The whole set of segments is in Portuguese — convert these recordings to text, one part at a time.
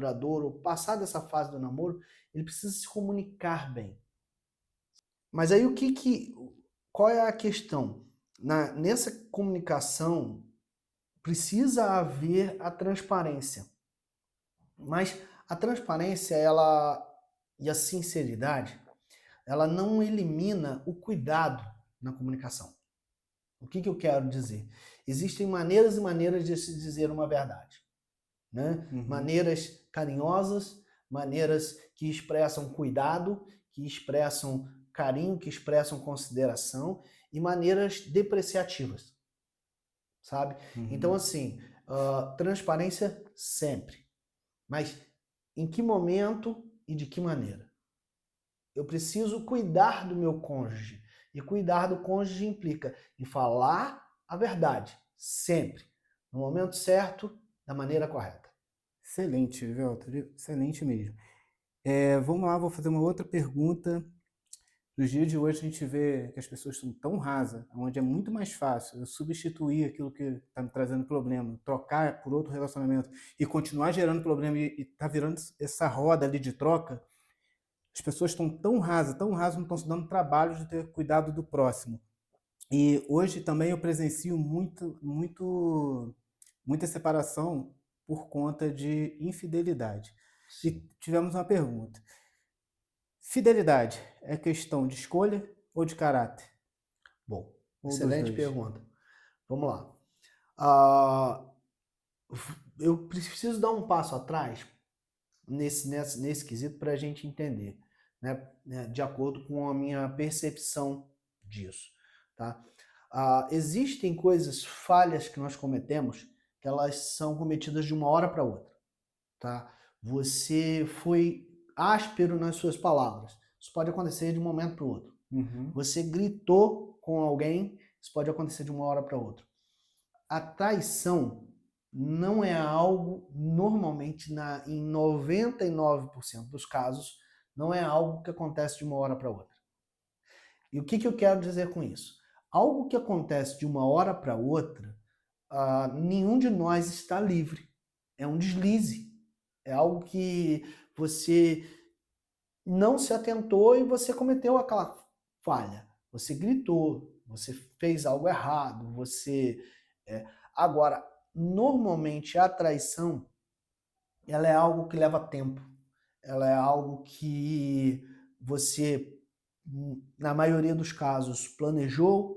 namorador ou passar dessa fase do namoro, ele precisa se comunicar bem. Mas aí qual é a questão? Nessa comunicação precisa haver a transparência. Mas a transparência, e a sinceridade, ela não elimina o cuidado na comunicação. O que eu quero dizer? Existem maneiras e maneiras de se dizer uma verdade, né? Maneiras carinhosas, maneiras que expressam cuidado, que expressam carinho, que expressam consideração, e maneiras depreciativas, sabe? Então, assim, transparência sempre. Mas em que momento e de que maneira? Eu preciso cuidar do meu cônjuge. E cuidar do cônjuge implica em falar a verdade, sempre, no momento certo, da maneira correta. Excelente, Veltor, excelente mesmo. Vamos lá, vou fazer uma outra pergunta. Nos dias de hoje a gente vê que as pessoas são tão rasas, onde é muito mais fácil eu substituir aquilo que está me trazendo problema, trocar por outro relacionamento e continuar gerando problema e tá virando essa roda ali de troca. As pessoas estão tão rasas, não estão se dando trabalho de ter cuidado do próximo. E hoje também eu presencio muita separação por conta de infidelidade. E tivemos uma pergunta. Fidelidade é questão de escolha ou de caráter? Bom, Ou dos excelente dois? pergunta. Vamos lá. Ah, eu preciso dar um passo atrás nesse quesito para a gente entender, né, de acordo com a minha percepção disso. Tá? Existem falhas que nós cometemos, que elas são cometidas de uma hora para outra. Tá? Você foi áspero nas suas palavras. Isso pode acontecer de um momento para o outro. Você gritou com alguém, isso pode acontecer de uma hora para outra. A traição não é algo, normalmente, em 99% dos casos, não é algo que acontece de uma hora para outra. E o que eu quero dizer com isso? Algo que acontece de uma hora para outra, nenhum de nós está livre. É um deslize. É algo que você não se atentou e você cometeu aquela falha. Você gritou, você fez algo errado, Agora, normalmente a traição, ela é algo que leva tempo. Ela é algo que você, na maioria dos casos, planejou,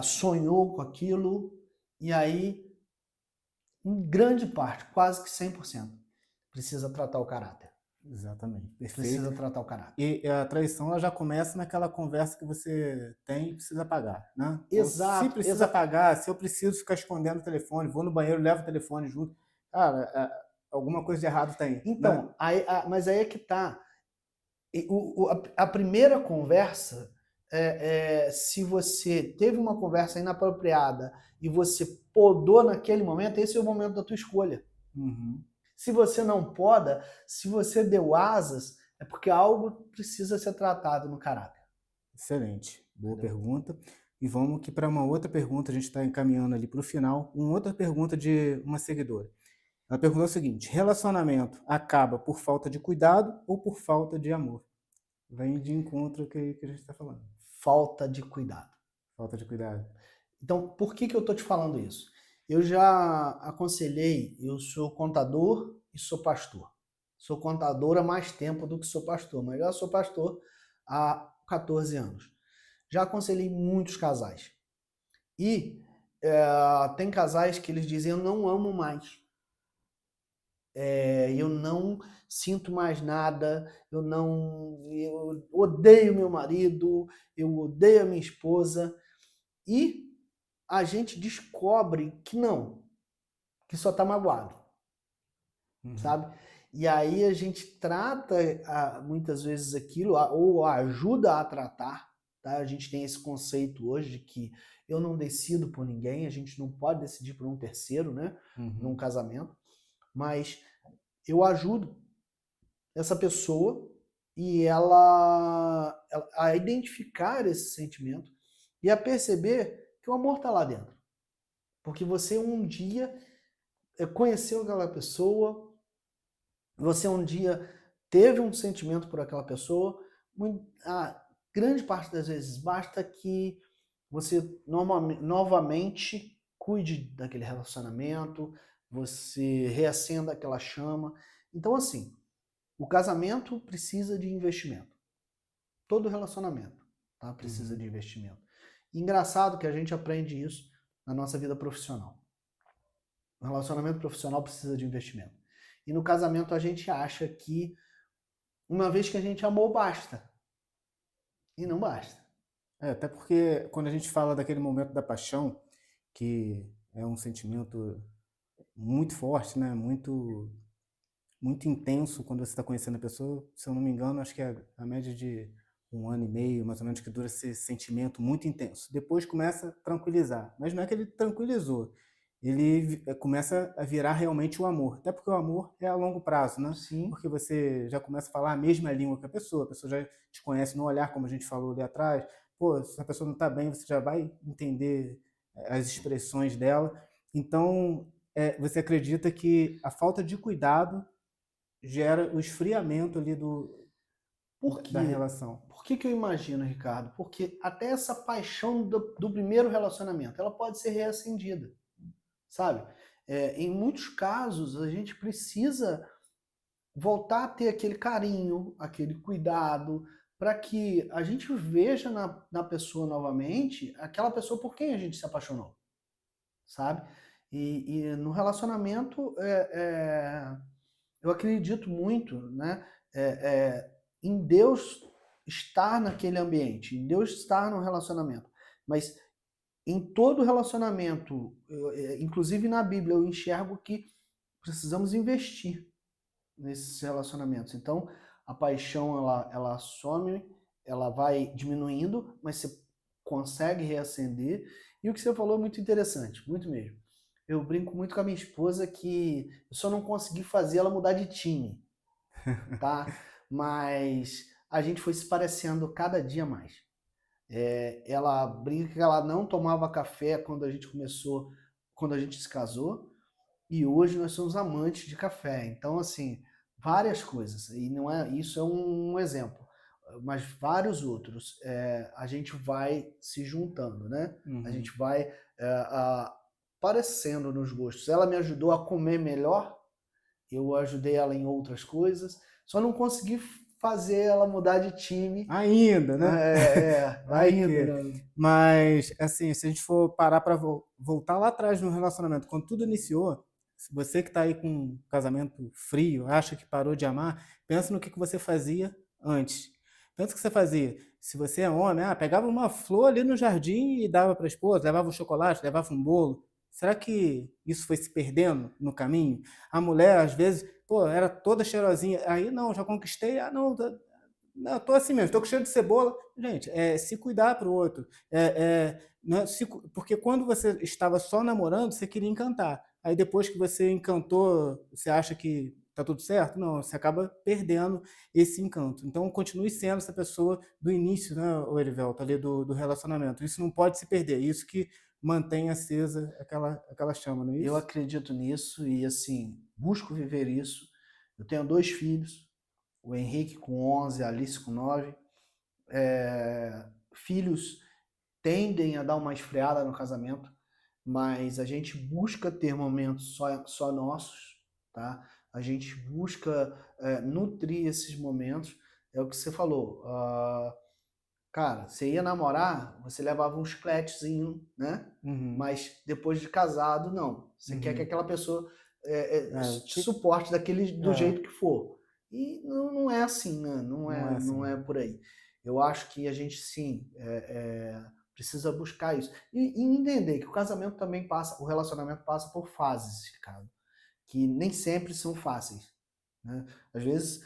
sonhou com aquilo, e aí, em grande parte, quase que 100%, precisa tratar o caráter. Exatamente, perfeito. Precisa tratar o caráter. E a traição ela já começa naquela conversa que você tem e precisa pagar, né? Ou se Exato, precisa pagar, se eu preciso ficar escondendo o telefone, vou no banheiro, levo o telefone junto, cara, alguma coisa de errado tem, né? Então, mas aí é que tá. A primeira conversa, se você teve uma conversa inapropriada e você podou naquele momento, esse é o momento da tua escolha. Se você não poda, se você deu asas, é porque algo precisa ser tratado no caráter. Excelente, boa pergunta. E vamos aqui para uma outra pergunta, a gente está encaminhando ali para o final, uma outra pergunta de uma seguidora. Ela perguntou o seguinte: relacionamento acaba por falta de cuidado ou por falta de amor? Vem de encontro ao que a gente está falando. Falta de cuidado. Falta de cuidado. Então, por que eu estou te falando isso? Eu já aconselhei, eu sou contador e sou pastor. Sou contador há mais tempo do que sou pastor, mas já sou pastor há 14 anos. Já aconselhei muitos casais. E tem casais que eles dizem, eu não amo mais. Eu não sinto mais nada, eu odeio meu marido, eu odeio a minha esposa. E a gente descobre que não, que só está magoado, sabe? E aí a gente trata muitas vezes aquilo, ou ajuda a tratar, tá? A gente tem esse conceito hoje de que eu não decido por ninguém, a gente não pode decidir por um terceiro, né? Num casamento, mas eu ajudo essa pessoa e ela a identificar esse sentimento e a perceber que o amor está lá dentro. Porque você um dia conheceu aquela pessoa, Você um dia teve um sentimento por aquela pessoa, a grande parte das vezes basta que você novamente cuide daquele relacionamento, você reacenda aquela chama. Então, assim, o casamento precisa de investimento. Todo relacionamento, tá? Precisa Uhum. de investimento. Engraçado que a gente aprende isso na nossa vida profissional. O relacionamento profissional precisa de investimento. E no casamento a gente acha que uma vez que a gente amou, basta. E não basta. Até porque quando a gente fala daquele momento da paixão, que é um sentimento muito forte, né? Muito intenso quando você está conhecendo a pessoa. Se eu não me engano, acho que é a média de 1 ano e meio, mais ou menos, que dura esse sentimento muito intenso. Depois começa a tranquilizar. Mas não é que ele tranquilizou. Ele começa a virar realmente o amor. Até porque o amor é a longo prazo, né? Sim. Porque você já começa a falar a mesma língua que a pessoa já te conhece no olhar, como a gente falou ali atrás. Pô, se a pessoa não está bem, você já vai entender as expressões dela. Então, você acredita que a falta de cuidado gera o esfriamento ali Por da quê? relação. Por que que eu imagino, Ricardo? Porque até essa paixão do primeiro relacionamento, ela pode ser reacendida, sabe? Em muitos casos, a gente precisa voltar a ter aquele carinho, aquele cuidado, para que a gente veja na pessoa novamente aquela pessoa por quem a gente se apaixonou, sabe? E no relacionamento, eu acredito muito, né, em Deus estar naquele ambiente, em Deus estar no relacionamento. Mas em todo relacionamento, inclusive na Bíblia, eu enxergo que precisamos investir nesses relacionamentos. Então, a paixão ela some, ela vai diminuindo, mas você consegue reacender. E o que você falou é muito interessante, muito mesmo. Eu brinco muito com a minha esposa que eu só não consegui fazer ela mudar de time, tá? Mas a gente foi se parecendo cada dia mais. Ela brinca que ela não tomava café quando a gente começou, quando a gente se casou, e hoje nós somos amantes de café. Então, assim, várias coisas. E não é, isso é um exemplo, mas vários outros. A gente vai se juntando, né? A Uhum. gente vai parecendo nos gostos. Ela me ajudou a comer melhor, eu ajudei ela em outras coisas, só não consegui fazer ela mudar de time Ainda, né? Vai ainda, que. né? Mas, assim, se a gente for parar para voltar lá atrás no relacionamento, quando tudo iniciou, se você que está aí com um casamento frio, acha que parou de amar, pensa no que você fazia antes. Pensa o que você fazia. Se você é homem, pegava uma flor ali no jardim e dava para a esposa, levava um chocolate, levava um bolo. Será que isso foi se perdendo no caminho? A mulher, às vezes, pô, era toda cheirosinha. Aí, não, já conquistei. Ah, não, não, tô assim mesmo, tô com cheiro de cebola. Gente, se cuidar para o outro. Não é porque quando você estava só namorando, você queria encantar. Aí depois que você encantou, você acha que tá tudo certo? Não, você acaba perdendo esse encanto. Então continue sendo essa pessoa do início, né, o Erivelto, ali do relacionamento. Isso não pode se perder. Isso que mantém acesa aquela chama, não é Eu isso? acredito nisso e, assim, busco viver isso. Eu tenho 2 filhos, o Henrique com 11, a Alice com 9. Filhos tendem a dar uma esfriada no casamento, mas a gente busca ter momentos só nossos, tá? A gente busca nutrir esses momentos. É o que você falou. Cara, você ia namorar, você levava um chicletezinho, né? Uhum, Mas depois de casado, não. Você quer que uhum. aquela pessoa te Tinha suporte do é, jeito que for. E não é assim, né? não é Não assim. é por aí. Eu acho que a gente sim precisa buscar isso. E entender que o casamento também passa, o relacionamento passa por fases, Ricardo, que nem sempre são fáceis, né? Às vezes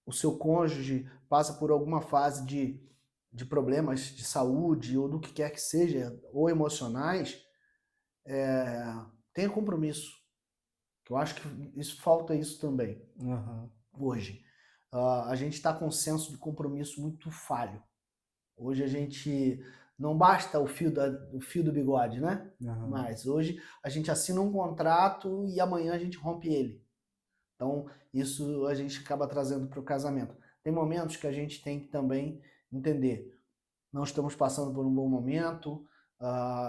o seu cônjuge passa por alguma fase de problemas de saúde ou do que quer que seja, ou emocionais, tenha compromisso. Que eu acho que isso falta isso também Aham, hoje. A gente está com um senso de compromisso muito falho. Hoje a gente não basta o fio do bigode, né? aham. Mas hoje a gente assina um contrato e amanhã a gente rompe ele. Então, isso a gente acaba trazendo para o casamento. Tem momentos que a gente tem que também entender, não estamos passando por um bom momento,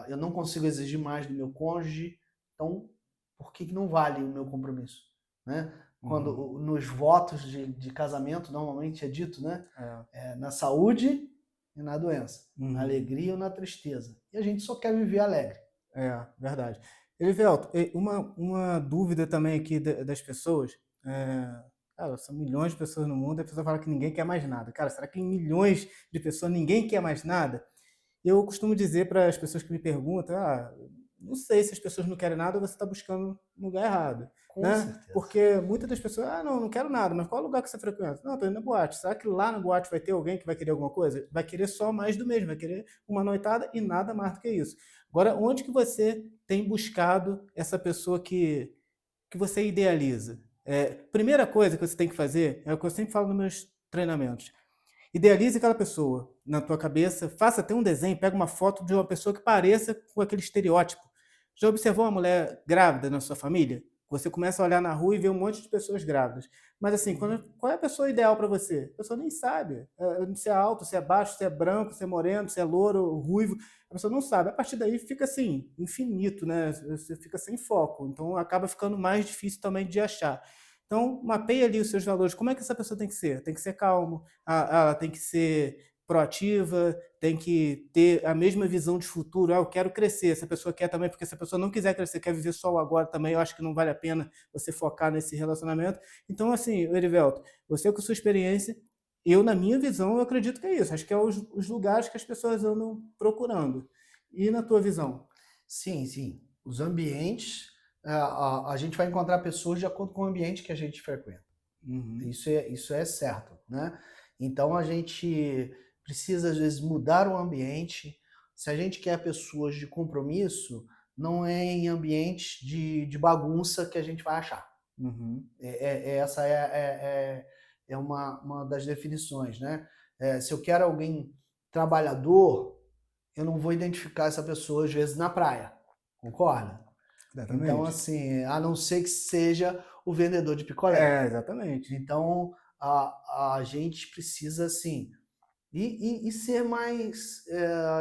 eu não consigo exigir mais do meu cônjuge, então por que não vale o meu compromisso? Né? Quando nos votos de casamento, normalmente é dito, né? Na saúde e na doença, na alegria ou na tristeza. E a gente só quer viver alegre. Verdade. Elivelto, uma dúvida também aqui das pessoas, cara, são milhões de pessoas no mundo e a pessoa fala que ninguém quer mais nada. Cara, será que em milhões de pessoas ninguém quer mais nada? Eu costumo dizer para as pessoas que me perguntam, não sei se as pessoas não querem nada ou você está buscando no lugar errado, Com né? certeza. Porque muitas das pessoas, não quero nada, mas qual lugar que você frequenta? Não, estou indo na boate. Será que lá na boate vai ter alguém que vai querer alguma coisa? Vai querer só mais do mesmo, vai querer uma noitada e nada mais do que isso. Agora, onde que você tem buscado essa pessoa que você idealiza? Primeira coisa que você tem que fazer, é o que eu sempre falo nos meus treinamentos. Idealize aquela pessoa na tua cabeça, faça até um desenho, pega uma foto de uma pessoa que pareça com aquele estereótipo. Já observou uma mulher grávida na sua família? Você começa a olhar na rua e vê um monte de pessoas grávidas. Mas assim, qual é a pessoa ideal para você? A pessoa nem sabe. Se é alto, se é baixo, se é branco, se é moreno, se é louro, ruivo. A pessoa não sabe. A partir daí fica assim, infinito, né? Você fica sem foco. Então acaba ficando mais difícil também de achar. Então, mapeia ali os seus valores. Como é que essa pessoa tem que ser? Tem que ser calmo, ela tem que ser proativa, tem que ter a mesma visão de futuro. Eu quero crescer. Essa pessoa quer também, porque se a pessoa não quiser crescer, quer viver só o agora também, eu acho que não vale a pena você focar nesse relacionamento. Então, assim, Erivelto, você com sua experiência, na minha visão, eu acredito que é isso. Acho que é os lugares que as pessoas andam procurando. E na tua visão? Sim, sim. Os ambientes, a gente vai encontrar pessoas de acordo com o ambiente que a gente frequenta. Isso é certo, né? Então a gente precisa às vezes mudar o ambiente. Se a gente quer pessoas de compromisso, não é em ambientes de bagunça que a gente vai achar. Essa é uma das definições, né? Se eu quero alguém trabalhador, eu não vou identificar essa pessoa às vezes na praia, concorda? Exatamente. Então, assim, a não ser que seja o vendedor de picolé. Exatamente. Então, a gente precisa, assim, e ser mais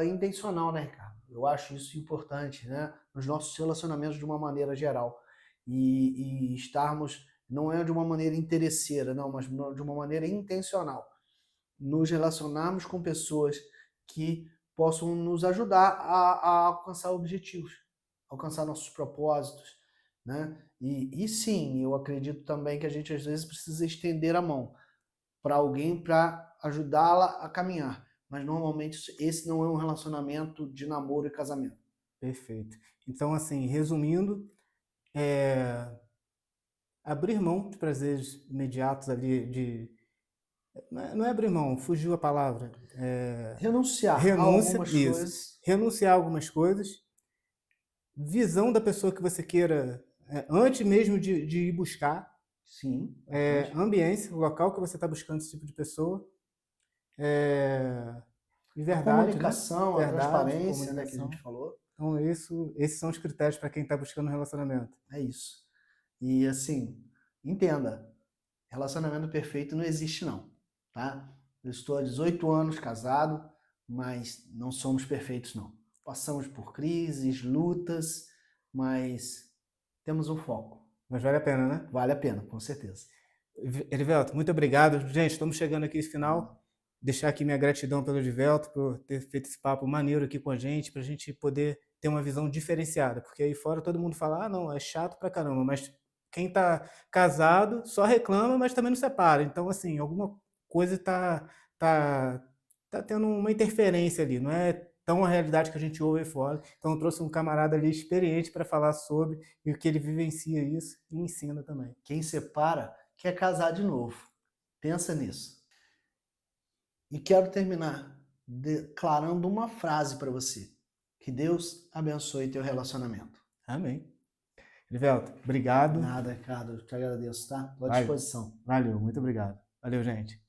intencional, né, Ricardo? Eu acho isso importante, né? Nos nossos relacionamentos de uma maneira geral. E estarmos, não é de uma maneira interesseira, não, mas de uma maneira intencional. Nos relacionarmos com pessoas que possam nos ajudar a alcançar objetivos, alcançar nossos propósitos, né? E sim, eu acredito também que a gente às vezes precisa estender a mão para alguém para ajudá-la a caminhar. Mas normalmente esse não é um relacionamento de namoro e casamento. Perfeito. Então, assim, resumindo, abrir mão de prazeres imediatos ali, não é abrir mão, fugiu a palavra. Renunciar a Renúncia, algumas isso. coisas. Renunciar a algumas coisas, visão da pessoa que você queira, antes mesmo de ir buscar, Sim, ambiência, o local que você está buscando esse tipo de pessoa, e a verdade, né? comunicação, a Verdade, transparência, né, que a gente comunicação. falou. Então, esses são os critérios para quem está buscando um relacionamento. É isso. E assim, entenda, relacionamento perfeito não existe não, tá? Eu estou há 18 anos casado, mas não somos perfeitos não. Passamos por crises, lutas, mas temos um foco. Mas vale a pena, né? Vale a pena, com certeza. Erivelto, muito obrigado. Gente, estamos chegando aqui no final. Deixar aqui minha gratidão pelo Erivelto por ter feito esse papo maneiro aqui com a gente, para a gente poder ter uma visão diferenciada. Porque aí fora todo mundo fala, não, é chato pra caramba, mas quem está casado só reclama, mas também não separa. Então, assim, alguma coisa tá tendo uma interferência ali, não é tão a realidade que a gente ouve aí fora. Então, eu trouxe um camarada ali experiente para falar sobre e o que ele vivencia isso e ensina também. Quem separa quer casar de novo. Pensa nisso. E quero terminar declarando uma frase para você. Que Deus abençoe teu relacionamento. Amém. Erivelto, obrigado. Nada, Ricardo. Eu te agradeço, tá? Estou à Vai. disposição. Valeu, muito obrigado. Valeu, gente.